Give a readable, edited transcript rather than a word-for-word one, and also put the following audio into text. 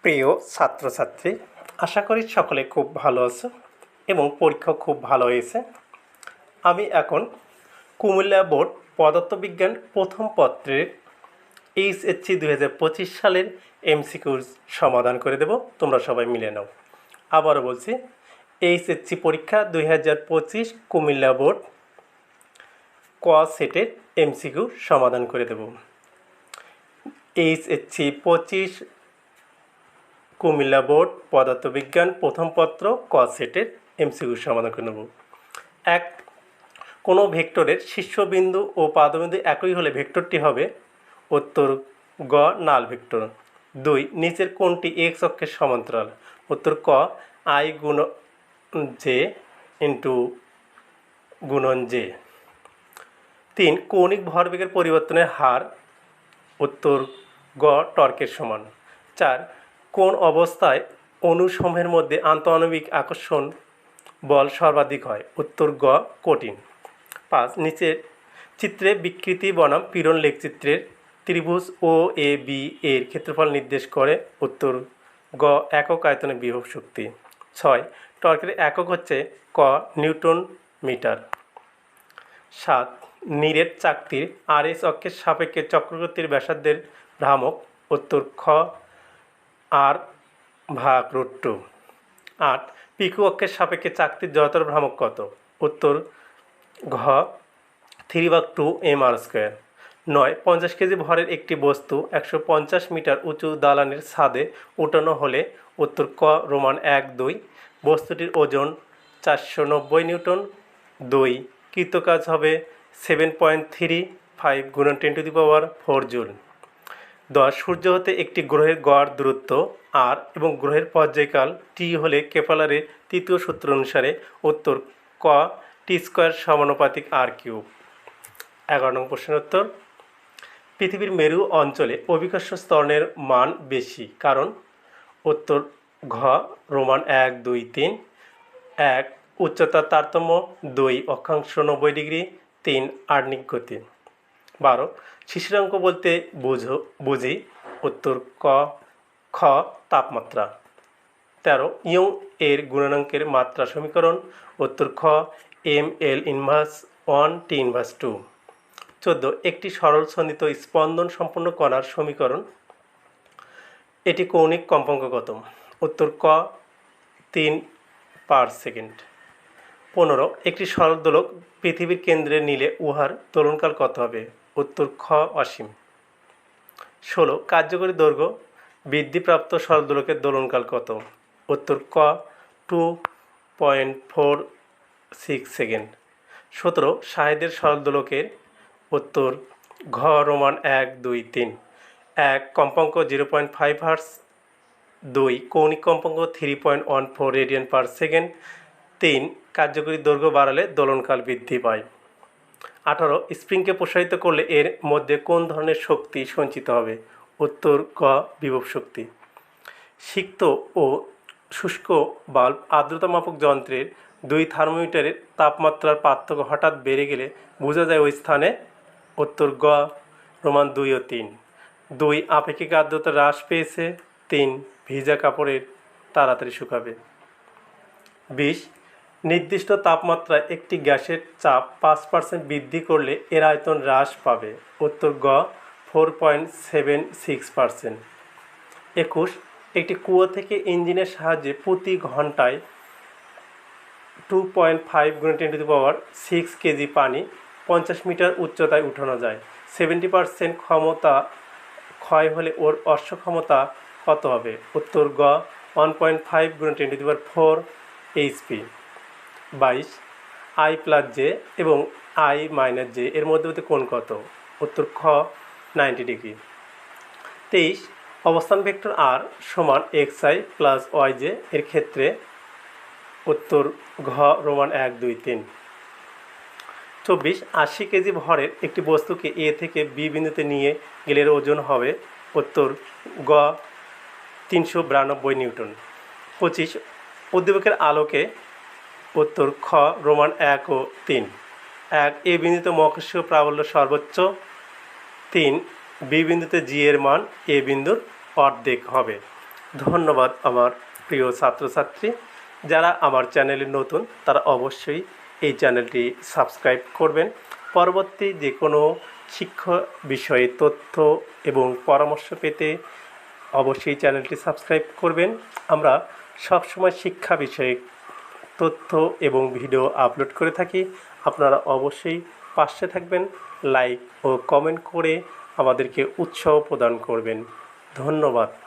প্রিয় ছাত্রছাত্রী, আশা করি সকলে খুব ভালো আছো এবং পরীক্ষা খুব ভালো হয়েছে। আমি এখন কুমিল্লা বোর্ড পদার্থবিজ্ঞান প্রথম পত্রের এইচএসসি 2025 সালের এমসিকিউ সমাধান করে দেব। তোমরা সবাই মিলে নাও। আবারও বলছি, এইচএসসি পরীক্ষা 2025 কুমিল্লা বোর্ড ক সেটের এমসিকিউ সমাধান করে দেব। এইচএসসি 25 কুমিল্লা বোর্ড পদার্থবিজ্ঞান প্রথম পত্র ক সেটের এমসিকিউ সমাধান করে নেব। এক, কোনো ভেক্টরের শীর্ষবিন্দু ও পাদবিন্দু একই হলে ভেক্টরটি হবে উত্তর গ নাল ভেক্টর। 2, নিচের কোনটি এক্স অক্ষের সমান্তরাল? উত্তর ক আই গুণন জে ইন্টু গুণন জে। 3, কৌণিক ভরবেগের পরিবর্তনের হার? উত্তর গ টর্কের সমান। 4, কোন অবস্থায় অণুসমূহের মধ্যে আন্তঃআণবিক আকর্ষণ বল সর্বাধিক হয়? উত্তর গ কঠিন। 5, নিচের চিত্রে বিকৃতি বনাম পীড়ন লেখচিত্রের ত্রিভুজ ও এ বি এর ক্ষেত্রফল নির্দেশ করে? উত্তর গ একক আয়তনে বিভব শক্তি। 6, টর্কের একক হচ্ছে ক নিউটন মিটার। 7, নিরেট চাকতির আর এস অক্ষের সাপেক্ষে চক্রবর্তীর ব্যাসার্ধের ভ্রামক? উত্তর খ আর ভাগ √2। 8, পিকু অক্ষের সাপেক্ষে চাকতির জড়তার ভ্রামক কত? উত্তর ঘ 3/2 mr²। 9, 50 কেজি ভরের একটি বস্তু 150 মিটার উঁচু দালানের ছাদে উঠানো হলে? উত্তর ক রোমান 1-2, বস্তুটির ওজন 490 নিউটন। 2, কৃতকাজ হবে 7.35 × 10⁴ জুল। 10, সূর্য হতে একটি গ্রহের গড় দূরত্ব আর এবং গ্রহের পর্যায়কাল টি হলে কেপলারের তৃতীয় সূত্র অনুসারে? উত্তর ক টি² সমানুপাতিক r³। 11 নং প্রশ্নের উত্তর, পৃথিবীর মেরু অঞ্চলে অভিকর্ষ ত্বরণের মান বেশি কারণ? উত্তর ঘ রোমান 1-2-3। 1, উচ্চতার তারতম্য। 2, অক্ষাংশ 90 ডিগ্রি। 3, আহ্নিক গতি। 12, শিশিরাঙ্ক বলতে বুঝি? উত্তর ক খ তাপমাত্রা। 13, ইয়ং এর গুণাঙ্কের মাত্রা সমীকরণ? উত্তর খ ml ইনভার্স 1 t ইনভার্স 2। 14, একটি সরল ছন্দিত স্পন্দন সম্পন্ন কণার সমীকরণ? এটি কৌণিক কম্পাঙ্ক কত? উত্তর ক 3/সেকেন্ড। 15, একটি সরল দোলক পৃথিবীর কেন্দ্রে নিলে উহার দোলনকাল কত হবে? উত্তর খ অসীম। 16, কার্যকরী দৈর্ঘ্য বৃদ্ধিপ্রাপ্ত সরল দোলকের দোলনকাল কত? উত্তর ক 2.46 সেকেন্ড। 17, শাহেদের সরল দোলকের? উত্তর ঘ রোমান 1-2-3। 1, কম্পাঙ্ক 0.5 হার্টজ। 2, কৌণিক কম্পাঙ্ক 3.14 রেডিয়ান পার সেকেন্ড। 3, কার্যকরী দৈর্ঘ্য বাড়ালে দোলনকাল বৃদ্ধি পায়। 18, স্প্রিংকে প্রসারিত করলে এর মধ্যে কোন ধরনের শক্তি সঞ্চিত হবে? উত্তর ক বিভব শক্তি। সিক্ত ও শুষ্ক বাল্ব আর্দ্রতা মাপক যন্ত্রের 2 থার্মোমিটারের তাপমাত্রার পার্থক্য হঠাৎ বেড়ে গেলে বোঝা যায় ওই স্থানে? উত্তর গ রোমান 2 ও 3। 2, আপেক্ষিক আর্দ্রতা হ্রাস পেয়েছে। 3, ভিজা কাপড়ের তাড়াতাড়ি শুকাবে। 20, নির্দিষ্ট তাপমাত্রায় একটি গ্যাসের চাপ 5% বৃদ্ধি করলে এর আয়তন হ্রাস পাবে? উত্তর গ 4.76%। 21, একটি কুয়ো থেকে ইঞ্জিনের সাহায্যে প্রতি ঘন্টায় 2.5 × 10⁶ কেজি পানি 50 মিটার উচ্চতায় উঠানো যায়। 70% ক্ষমতা ক্ষয় হলে ওর অশ্বক্ষমতা কত হবে? উত্তর গ 1.5 × 10⁴ HP। 22, I+J এবং I-J এর মধ্যবর্তী কোণ কত? উত্তর খ 90 ডিগ্রি। 23, অবস্থান ভেক্টর r সমান xi প্লাস yj এর ক্ষেত্রে? উত্তর ঘ রোমান 1-2-3। 24, 80 কেজি ভরের একটি বস্তুকে এ থেকে বি বিন্দুতে নিয়ে গেলে এর ওজন হবে? উত্তর গ 392 নিউটন। 25, উদ্দীপকের আলোকে? উত্তর খ রোমান 1 ও 3। 1, এ বিন্দুতে মহাকর্ষীয় প্রাবল্য সর্বোচ্চ। 3, বি বিন্দুতে জি এর মান এ বিন্দুর অর্ধেক হবে। ধন্যবাদ আমার প্রিয় ছাত্রছাত্রী। যারা আমার চ্যানেলে নতুন তারা অবশ্যই এই চ্যানেলটি সাবস্ক্রাইব করবেন। পরবর্তী যে কোনো শিক্ষা বিষয়ে তথ্য এবং পরামর্শ পেতে অবশ্যই চ্যানেলটি সাবস্ক্রাইব করবেন। আমরা সবসময় শিক্ষা বিষয়ে তথ্য এবং ভিডিও আপলোড করে থাকি। আপনারা অবশ্যই পাশে থাকবেন, লাইক ও কমেন্ট করে আমাদেরকে উৎসাহ প্রদান করবেন। ধন্যবাদ।